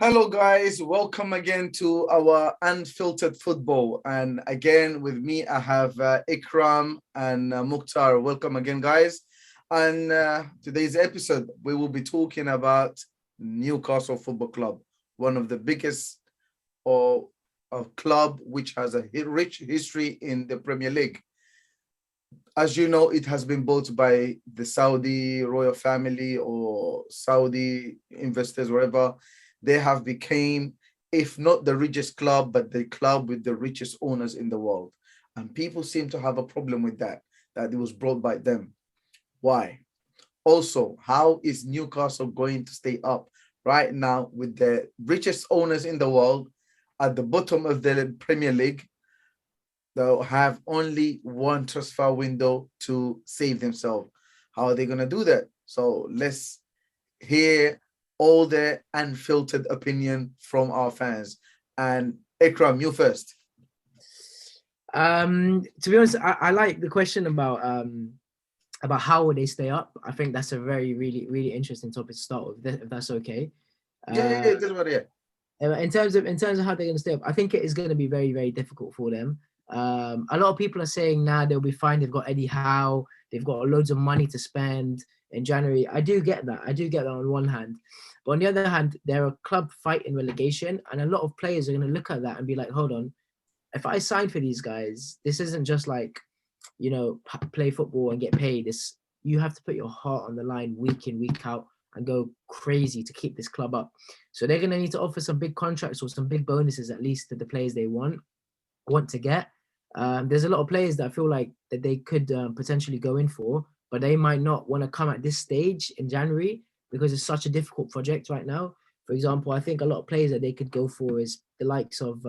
Hello, guys. Welcome again to our Unfiltered Football. And again, with me, I have Ikram and Mukhtar. Welcome again, guys. And today's episode, we will be talking about Newcastle Football Club, one of the biggest or a club which has a rich history in the Premier League. As you know, it has been bought by the Saudi royal family or Saudi investors, wherever. They have become, if not the richest club, but the club with the richest owners in the world. And people seem to have a problem with that it was brought by them. Why? Also, how is Newcastle going to stay up right now with the richest owners in the world at the bottom of the Premier League? They'll have only one transfer window to save themselves. How are they going to do that? So let's hear all the unfiltered opinion from our fans. And Ikram, you first. To be honest, I like the question about how would they stay up. I think that's a really interesting topic to start with, if that's okay. Yeah, it doesn't matter. In terms of how they're going to stay up, I think it is going to be very difficult for them. A lot of people are saying now they'll be fine. They've got Eddie Howe. They've got loads of money to spend in January. I do get that. On one hand, but on the other hand, they're a club fighting relegation, and a lot of players are going to look at that and be like, "Hold on, if I sign for these guys, this isn't just like, play football and get paid. You have to put your heart on the line week in, week out, and go crazy to keep this club up. So they're going to need to offer some big contracts or some big bonuses, at least, to the players they want to get. There's a lot of players that I feel like that they could potentially go in for, but they might not want to come at this stage in January because it's such a difficult project right now. For example, I think a lot of players that they could go for is the likes of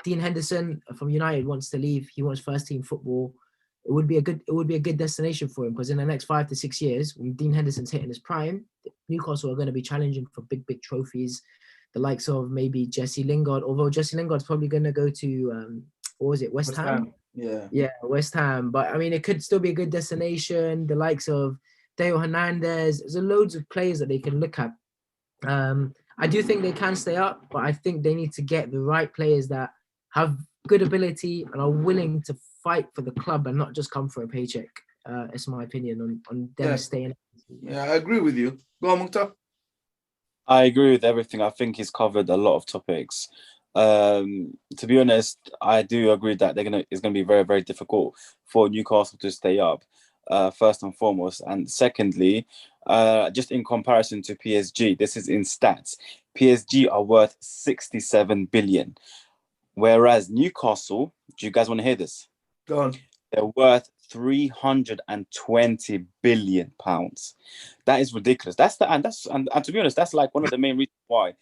Dean Henderson from United wants to leave. He wants first team football. It would be a good destination for him, because in the next 5 to 6 years, when Dean Henderson's hitting his prime, Newcastle are going to be challenging for big trophies. The likes of maybe Jesse Lingard, although Jesse Lingard's probably going to go to what was it, West Ham? Yeah, West Ham. But I mean, it could still be a good destination. The likes of Theo Hernandez. There's loads of players that they can look at. I do think they can stay up, but I think they need to get the right players that have good ability and are willing to fight for the club and not just come for a paycheck. It's my opinion on them staying. Yeah, I agree with you. Go on, Mukhtar. I agree with everything. I think he's covered a lot of topics. To be honest, I do agree that it's gonna be very difficult for Newcastle to stay up. First and foremost, and secondly, just in comparison to PSG, this is in stats. PSG are worth 67 billion, whereas Newcastle. Do you guys want to hear this? Go on. They're worth 320 billion pounds. That is ridiculous. And to be honest, that's like one of the main reasons why.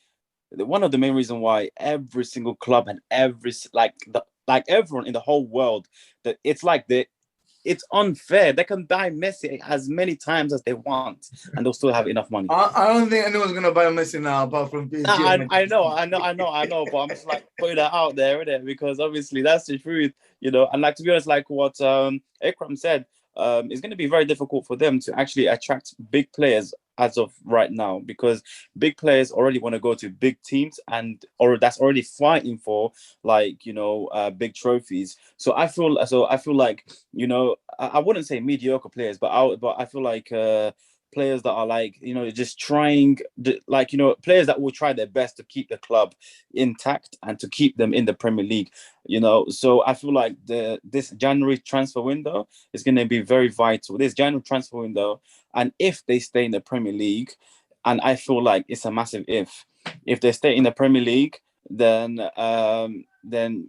One of the main reasons why every single club and everyone in the whole world, that it's unfair. They can buy Messi as many times as they want, and they'll still have enough money. I don't think anyone's gonna buy Messi now, apart from PSG. I know, but I'm just like putting that out there, innit? Because obviously that's the truth, And like, to be honest, like what Ikram said, it's going to be very difficult for them to actually attract big players as of right now, because big players already want to go to big teams or that's already fighting for big trophies. So I feel like I wouldn't say mediocre players, but I feel like players that are just trying, players that will try their best to keep the club intact and to keep them in the Premier League. So I feel like this January transfer window is going to be very vital. This January transfer window, and if they stay in the Premier League, and I feel like it's a massive if they stay in the Premier League, then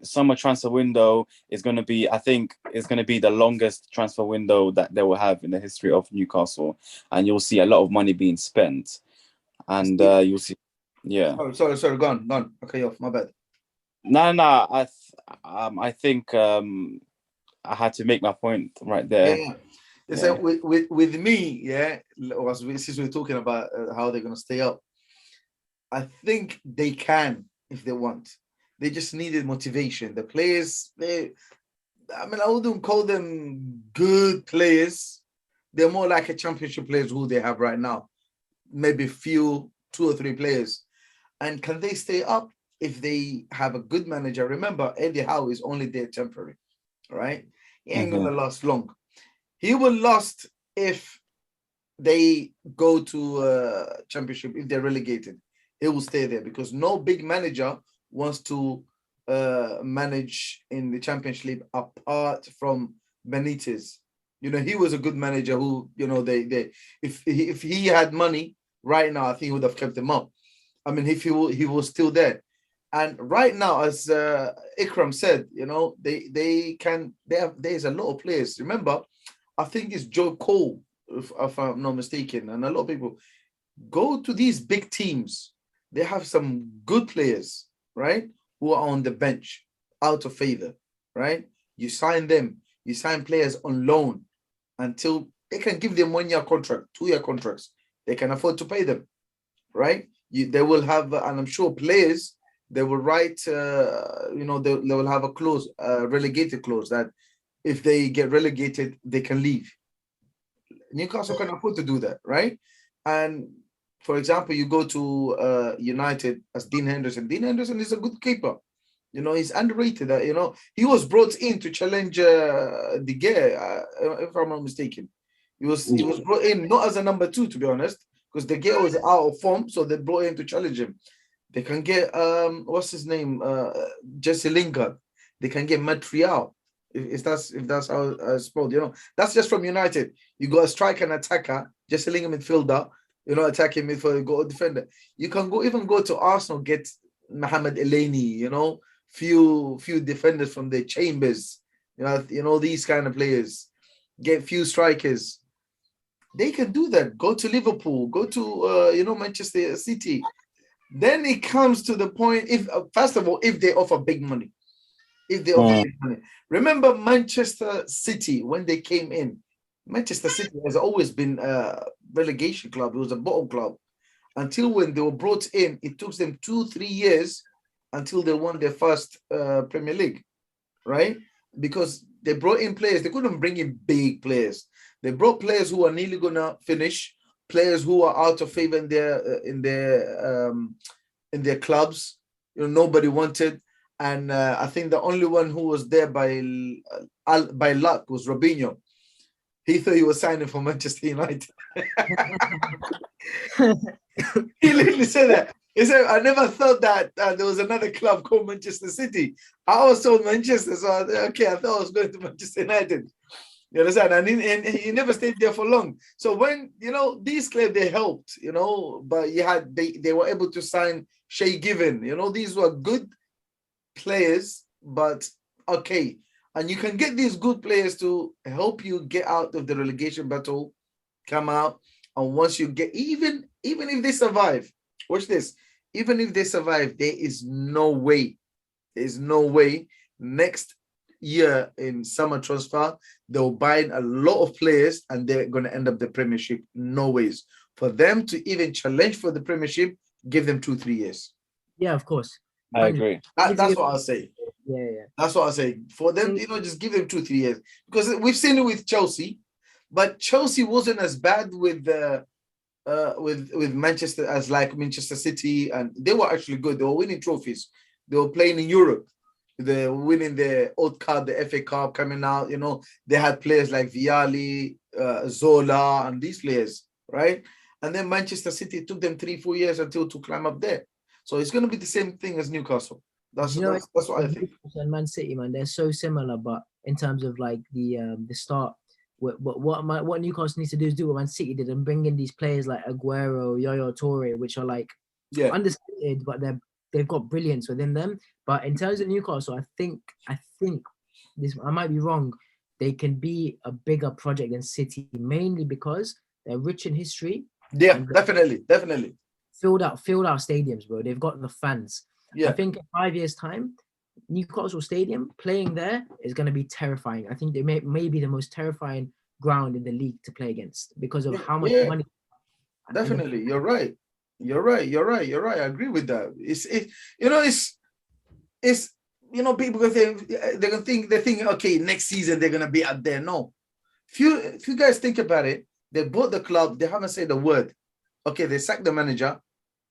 summer transfer window is going to be, I think, is going to be the longest transfer window that they will have in the history of Newcastle, and you'll see a lot of money being spent, and you'll see, yeah. Oh, sorry, go on. Okay, off. My bad. No. I think I had to make my point right there. Yeah. So with me, since we're talking about how they're going to stay up, I think they can if they want. They just needed motivation. The players, I wouldn't call them good players. They're more like a championship players who they have right now. Maybe 2 or 3 players. And can they stay up if they have a good manager? Remember, Eddie Howe is only there temporary, right? He ain't gonna last long. He will last if they go to championship, if they're relegated. He will stay there because no big manager wants to manage in the championship apart from Benitez. You know, he was a good manager who, you know, if he had money right now, I think he would have kept him up. I mean, if he was still there. And right now, as Ikram said, you know, there's a lot of players. Remember, I think it's Joe Cole, if I'm not mistaken, and a lot of people go to these big teams. They have some good players, right? Who are on the bench, out of favor, right? You sign them. You sign players on loan until they can give them 1 year contract, 2 year contracts. They can afford to pay them, right? They will have, and I'm sure players, they will write, you know, they will have a clause, relegated clause that if they get relegated, they can leave. Newcastle can afford to do that, right? And for example, you go to United as Dean Henderson. Dean Henderson is a good keeper. You know, he's underrated. You know, he was brought in to challenge De Gea, if I'm not mistaken. He was brought in not as a number 2, to be honest, because De Gea was out of form, so they brought him to challenge him. They can get what's his name, Jesse Lingard. They can get Montreal, if that's how it's spelled. You know, that's just from United. You got a striker and attacker, Jesse Lingard midfielder. You know, attacking midfielder, goal defender. You can go to Arsenal, get Mohamed Elneny. You know, few defenders from the Chambers. You know these kind of players. Get few strikers. They can do that. Go to Liverpool. Go to you know, Manchester City. Then it comes to the point, if first of all, if they offer big money. If they offer big money. Remember Manchester City, when they came in, Manchester City has always been a relegation club. It was a bottom club. Until when they were brought in, it took them 2-3 years until they won their first Premier League, right? Because they brought in players. They couldn't bring in big players. They brought players who are nearly going to finish, players who are out of favor in their clubs. You know, nobody wanted, and I think the only one who was there by luck was Robinho. He thought he was signing for Manchester United. He literally said that. He said, "I never thought that there was another club called Manchester City. I was told Manchester, so I thought I was going to Manchester United." You understand? And he never stayed there for long. So when, you know, these clubs, they helped, you know, but they were able to sign Shay Given. You know, these were good players, but okay. And you can get these good players to help you get out of the relegation battle, come out. And once you get, even if they survive, watch this, even if they survive, there's no way next year in summer transfer, they'll buy a lot of players and they're going to end up the Premiership. No ways. For them to even challenge for the Premiership, give them 2-3 years. Yeah, of course. I agree. That's what I'll say. Yeah. That's what I say. For them, you know, just give them 2-3 years. Because we've seen it with Chelsea, but Chelsea wasn't as bad with Manchester as like Manchester City, and they were actually good. They were winning trophies. They were playing in Europe. They were winning the Old Cup, the FA Cup coming out. You know, they had players like Vialli, Zola, and these players, right? And then Manchester City, took them 3-4 years until to climb up there. So it's going to be the same thing as Newcastle. That's what I think. And Man City, man, they're so similar, but in terms of like the start, what Newcastle needs to do what Man City did and bring in these players like Aguero, Yaya Toure, which are like understated, but they've got brilliance within them. But in terms of Newcastle, I think this, I might be wrong, they can be a bigger project than City, mainly because they're rich in history. Yeah, definitely. Filled out stadiums, bro. They've got the fans. Yeah. I think in 5 years' time, Newcastle Stadium playing there is going to be terrifying. I think they may be the most terrifying ground in the league to play against because of how much money. Definitely, you're right. I agree with that. It's people they think okay, next season they're gonna be up there. No, if you guys think about it, they bought the club. They haven't said a word. Okay, they sacked the manager.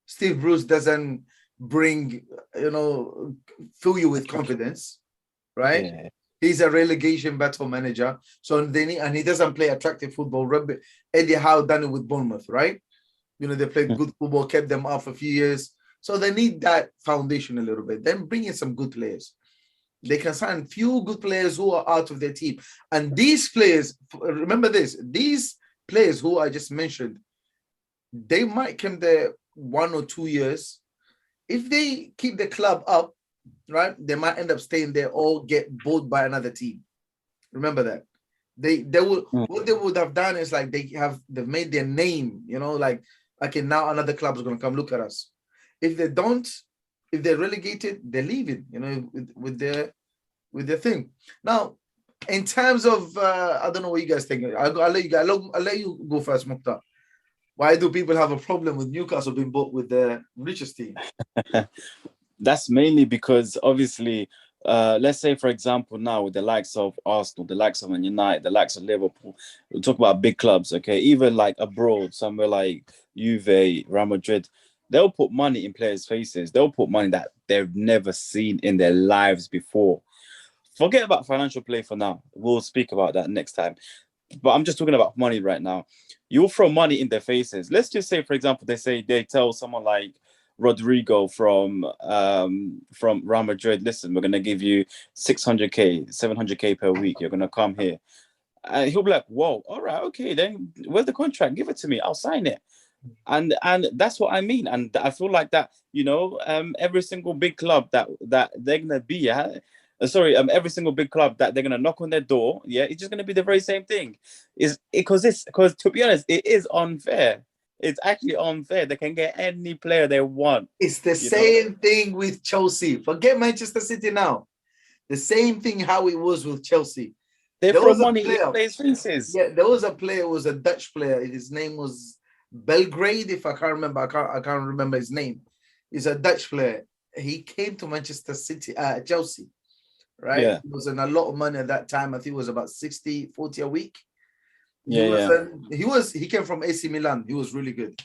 Steve Bruce doesn't bring, fill you with confidence, right? Yeah. He's a relegation battle manager, so and he doesn't play attractive football. Eddie Howe done it with Bournemouth, right? They played good football, kept them up for a few years. So they need that foundation a little bit. Then bring in some good players. They can sign few good players who are out of their team. And these players, remember this, these players who I just mentioned, they might come there 1 or 2 years. If they keep the club up, right, they might end up staying there or get bought by another team. Remember that. They would what they would have done is like they've made their name, like okay, now another club is gonna come look at us. If they don't, if they're relegated, they're leaving, with their thing. Now, in terms of I don't know what you guys think. I'll let you go first, Mukhtar. Why do people have a problem with Newcastle being bought with the richest team? That's mainly because obviously, let's say for example now with the likes of Arsenal, the likes of Man United, the likes of Liverpool, we'll talk about big clubs, okay? Even like abroad, somewhere like Juve, Real Madrid, they'll put money in players' faces. They'll put money that they've never seen in their lives before. Forget about financial play for now. We'll speak about that next time. But I'm just talking about money right now. You'll throw money in their faces. Let's just say, for example, they tell someone like Rodrigo from Real Madrid, listen, we're gonna give you 600k, 700k per week. You're gonna come here. And he'll be like, whoa, all right, okay, then where's the contract? Give it to me, I'll sign it. And that's what I mean. And I feel like that, every single big club that they're gonna be at. Every single big club that they're gonna knock on their door, it's just gonna be the very same thing. Because to be honest, it is unfair. It's actually unfair. They can get any player they want. It's the same thing with Chelsea. Forget Manchester City now. The same thing how it was with Chelsea. They throw money in players' faces. Yeah, there was a player, it was a Dutch player. His name was Belgrade, if I can't remember. I can't remember his name. He's a Dutch player. He came to Manchester City, Chelsea, right? Yeah. He was in a lot of money at that time. I think it was about 40 a week. He came from AC Milan. He was really good.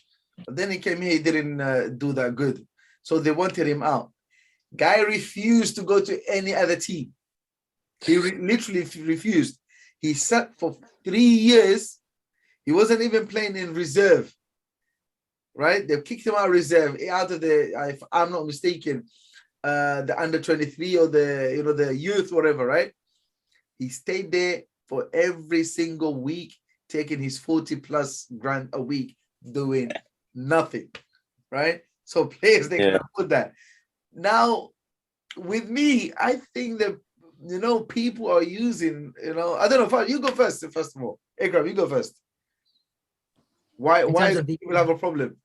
But then he came here, he didn't do that good. So they wanted him out. Guy refused to go to any other team. He literally refused. He sat for 3 years. He wasn't even playing in reserve. Right? They kicked him out of reserve, out of if I'm not mistaken, the under 23 or the youth, whatever, right? He stayed there for every single week, taking his 40+ grand a week, doing nothing, right? So players, they can put that. Now, with me, I think that, people are using, I don't know, you go first of all. Ikram, you go first. Why do people have a problem?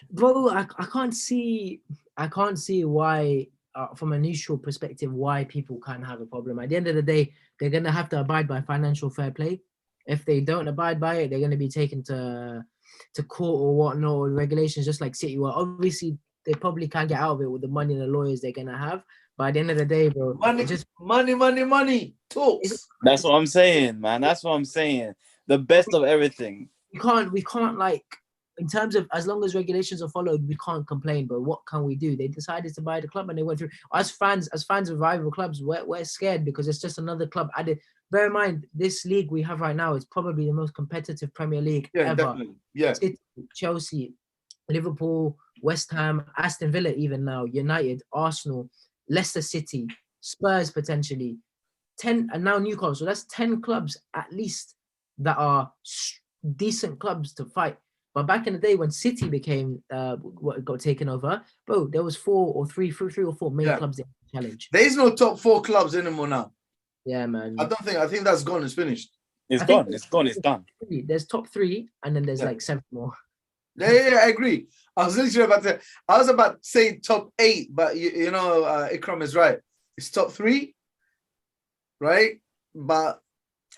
Bro, I can't see why, from a neutral perspective, why people can't have a problem. At the end of the day, they're going to have to abide by financial fair play. If they don't abide by it, they're going to be taken to court or whatnot, or regulations, just like City. Well, obviously, they probably can't get out of it with the money and the lawyers they're going to have. But at the end of the day, bro, money talks. That's what I'm saying, man. That's what I'm saying. The best of everything. We can't like, in terms of, as long as regulations are followed, we can't complain. But what can we do? They decided to buy the club and they went through. As fans of rival clubs, we're scared because it's just another club added. Bear in mind, this league we have right now is probably the most competitive Premier League ever. Definitely. Yeah. City, Chelsea, Liverpool, West Ham, Aston Villa, even now, United, Arsenal, Leicester City, Spurs potentially, 10, and now Newcastle. So that's 10 clubs at least that are decent clubs to fight. But back in the day when City became what got taken over, bro, there was three or four main clubs that challenge. There is no top 4 clubs anymore now. Yeah, man. I think that's gone. It's finished. It's gone. It's gone. It's done. There's top 3, and then there's like 7 more. Yeah, I agree. I was literally about to say top 8, but Ikram is right. It's top 3, right? But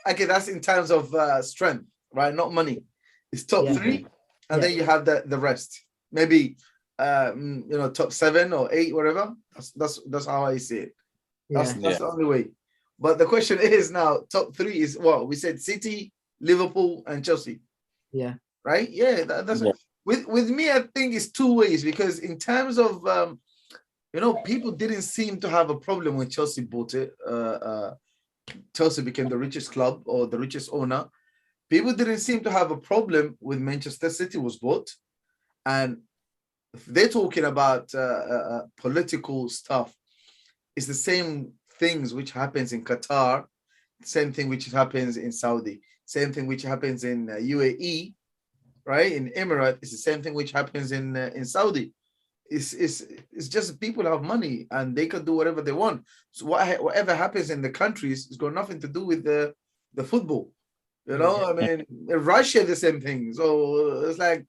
okay, that's in terms of strength, right? Not money. It's top 3, and then you have the rest. Maybe top 7 or 8, whatever. That's how I see it. That's the only way. But the question is now, top 3 is what we said: City, Liverpool, and Chelsea. Yeah. Right? Yeah, that's it. with me, I think it's two ways, because in terms of people didn't seem to have a problem when Chelsea bought it. Chelsea became the richest club or the richest owner. People didn't seem to have a problem with Manchester City was bought, and if they're talking about political stuff, it's the same things which happens in Qatar, same thing which happens in Saudi, same thing which happens in UAE, right? In Emirates, it's the same thing which happens in Saudi. It's just people have money and they can do whatever they want. So whatever happens in the countries has got nothing to do with the football. You know, I mean, in Russia the same thing. So it's like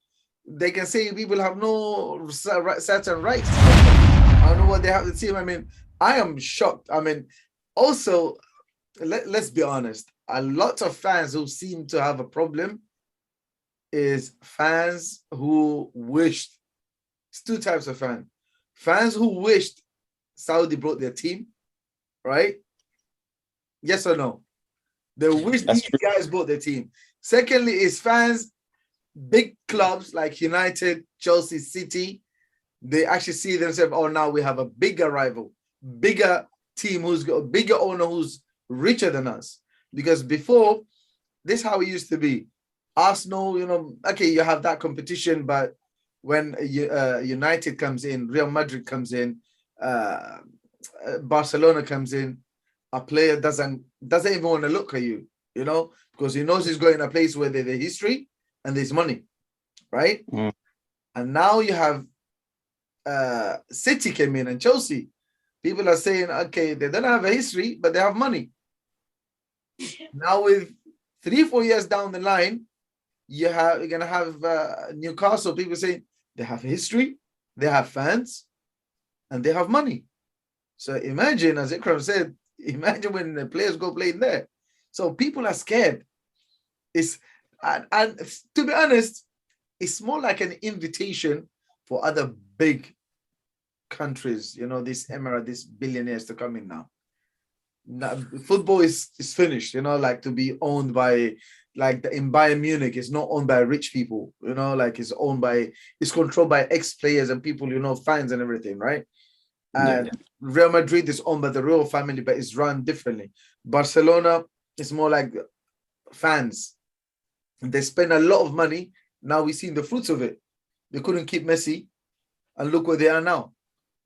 they can say people have no certain rights. I don't know what they have to team. I mean, I am shocked. I mean, also, let's be honest. A lot of fans who seem to have a problem is fans who wished. It's two types of fans. Fans who wished Saudi brought their team, right? Yes or no? They wish these guys brought their team. Secondly, is fans, big clubs like United, Chelsea, City, they actually see themselves, oh, now we have a bigger rival, bigger team who's got a bigger owner who's richer than us. Because before, this is how it used to be. Arsenal, okay, you have that competition, but when United comes in, Real Madrid comes in, Barcelona comes in, a player doesn't even want to look at you, because he knows he's going to a place where there's history and there's money, right? Mm. And now you have City came in and Chelsea. People are saying, okay, they don't have a history, but they have money. Now with 3-4 years down the line, you're gonna have Newcastle. People saying they have history, they have fans, and they have money. So imagine, as Ikram said, imagine when the players go play there. So people are scared. And to be honest, it's more like an invitation for other big countries, this Emirates, these billionaires to come in now. Football is finished, like to be owned by, like in Bayern Munich, it's not owned by rich people, like it's controlled by ex-players and people, fans and everything, right? And Real Madrid is owned by the royal family, but it's run differently. Barcelona is more like fans. They spend a lot of money. Now we've seen the fruits of it. They couldn't keep Messi, and look where they are now.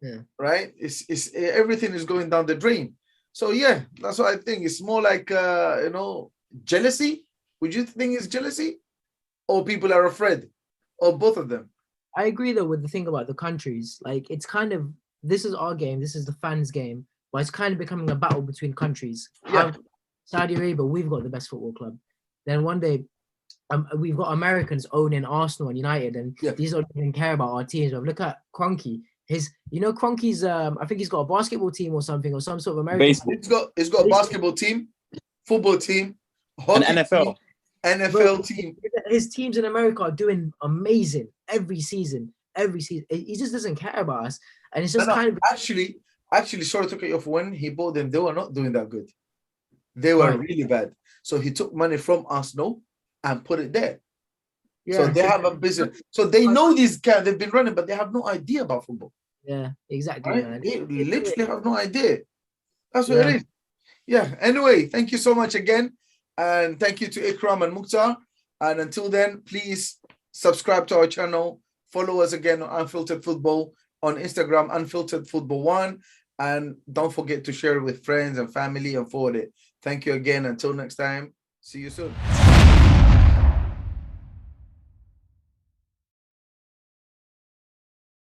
Yeah. Right? It's everything is going down the drain. So yeah, that's what I think. It's more like jealousy. Would you think it's jealousy, or people are afraid, or both of them? I agree though with the thing about the countries. Like, it's kind of, this is our game, this is the fans' game, but it's kind of becoming a battle between countries. Yeah. Saudi Arabia, we've got the best football club. Then one day, we've got Americans owning Arsenal and United, and these don't even care about our teams. But look at Kroenke. Kroenke's, I think he's got a basketball team or something, or some sort of American. Baseball. It's got a basketball team, football team, hockey an NFL team, NFL team. His teams in America are doing amazing every season. He just doesn't care about us, and it's just kind of actually. Sorry to cut you off. When he bought them, they were not doing that good. They were really bad. So he took money from Arsenal and put it there. Yeah. So they have a business. So they know these guys. They've been running, but they have no idea about football. Yeah, exactly, right? Man. They literally have no idea. That's what it is. Yeah. Anyway, thank you so much again. And thank you to Ikram and Mukhtar. And until then, please subscribe to our channel. Follow us again on Unfiltered Football on Instagram, Unfiltered Football 1. And don't forget to share it with friends and family and forward it. Thank you again. Until next time, see you soon.